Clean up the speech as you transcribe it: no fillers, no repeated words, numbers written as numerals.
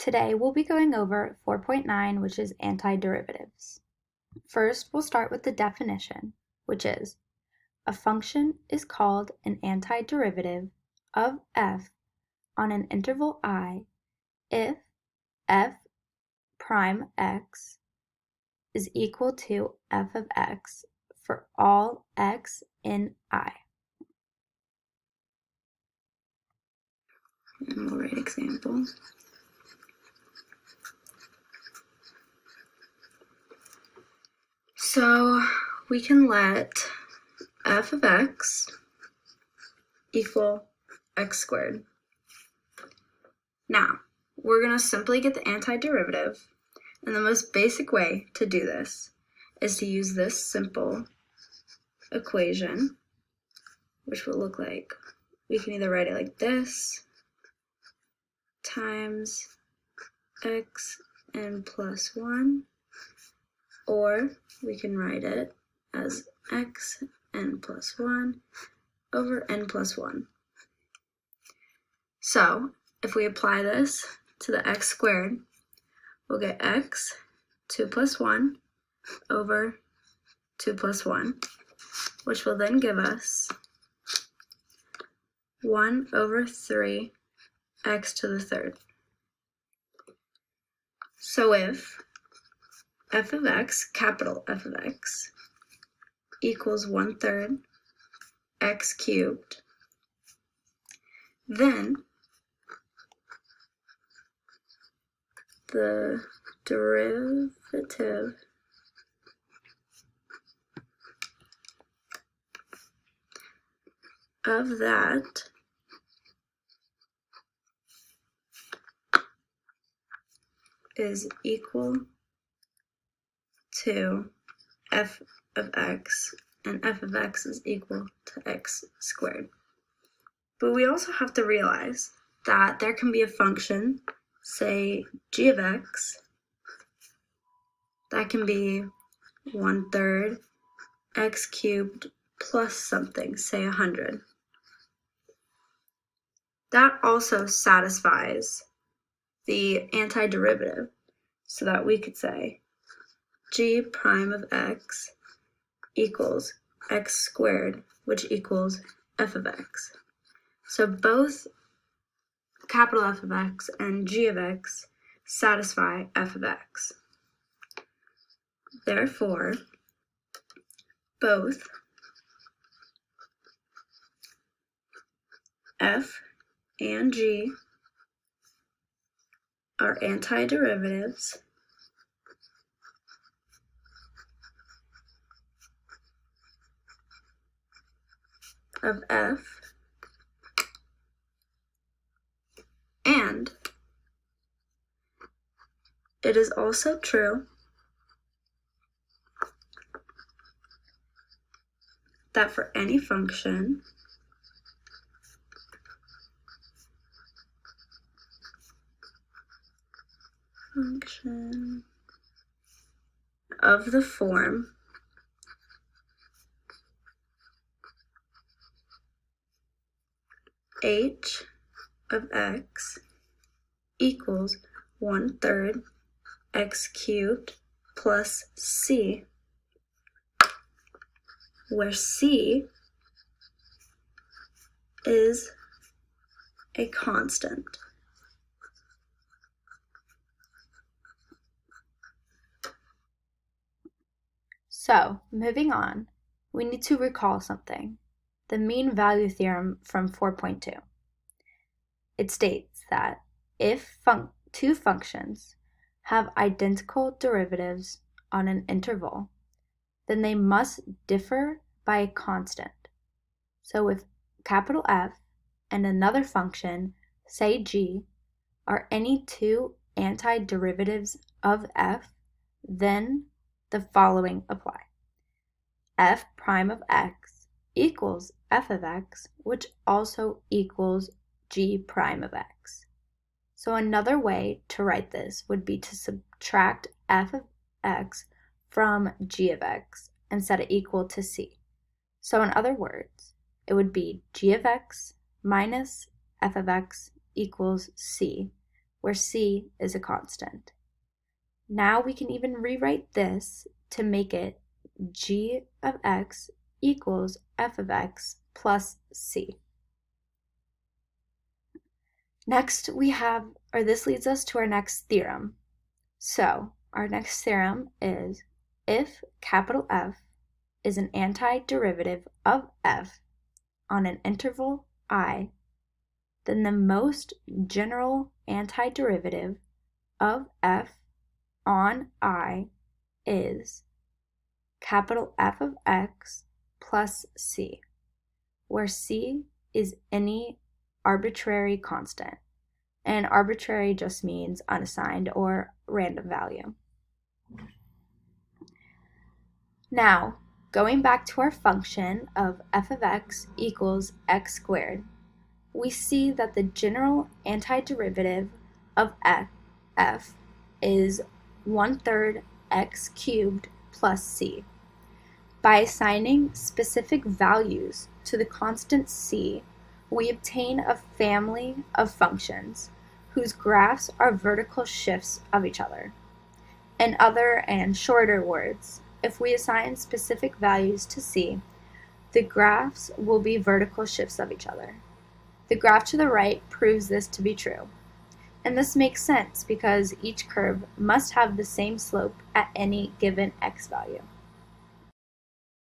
Today we'll be going over 4.9, which is antiderivatives. First, we'll start with the definition, which is a function is called an antiderivative of f on an interval I if f prime x is equal to f of x for all x in I. And we'll write example. So we can let f of x equal x squared. Now, we're going to simply get the antiderivative, and the most basic way to do this is to use this simple equation, which will look like, we can either write it like this, times x n plus 1, or we can write it as x n plus 1 over n plus 1. So if we apply this to the x squared, we'll get x 2 plus 1 over 2 plus 1, which will then give us 1 over 3 x to the third. So if f of x, capital F of x, equals 1/3 x cubed, then the derivative of that is equal to f of x, and f of x is equal to x squared. But we also have to realize that there can be a function, say g of x, that can be 1/3 x cubed plus something, say 100. That also satisfies the antiderivative, so that we could say g prime of x equals x squared, which equals f of x. So both capital F of x and g of x satisfy f of x. Therefore, both f and g are antiderivatives of f, and it is also true that for any function of the form h of x equals 1/3 x cubed plus c, where c is a constant. So, moving on, we need to recall something, the mean value theorem from 4.2. It states that if two functions have identical derivatives on an interval, then they must differ by a constant. So if capital F and another function, say g, are any two antiderivatives of f, then the following apply. F prime of x equals f of x, which also equals g prime of x. So another way to write this would be to subtract f of x from g of x and set it equal to c. So in other words, it would be g of x minus f of x equals c, where c is a constant. Now we can even rewrite this to make it g of x equals f of x plus c. Next this leads us to our next theorem. So our next theorem is if capital F is an antiderivative of f on an interval I, then the most general antiderivative of f on I is capital F of x plus c, where c is any arbitrary constant. And arbitrary just means unassigned or random value. Now, going back to our function of f of x equals x squared, we see that the general antiderivative of f is 1/3 x cubed plus c. By assigning specific values to the constant c, we obtain a family of functions whose graphs are vertical shifts of each other. In other and shorter words, if we assign specific values to c, the graphs will be vertical shifts of each other. The graph to the right proves this to be true. And this makes sense because each curve must have the same slope at any given x value.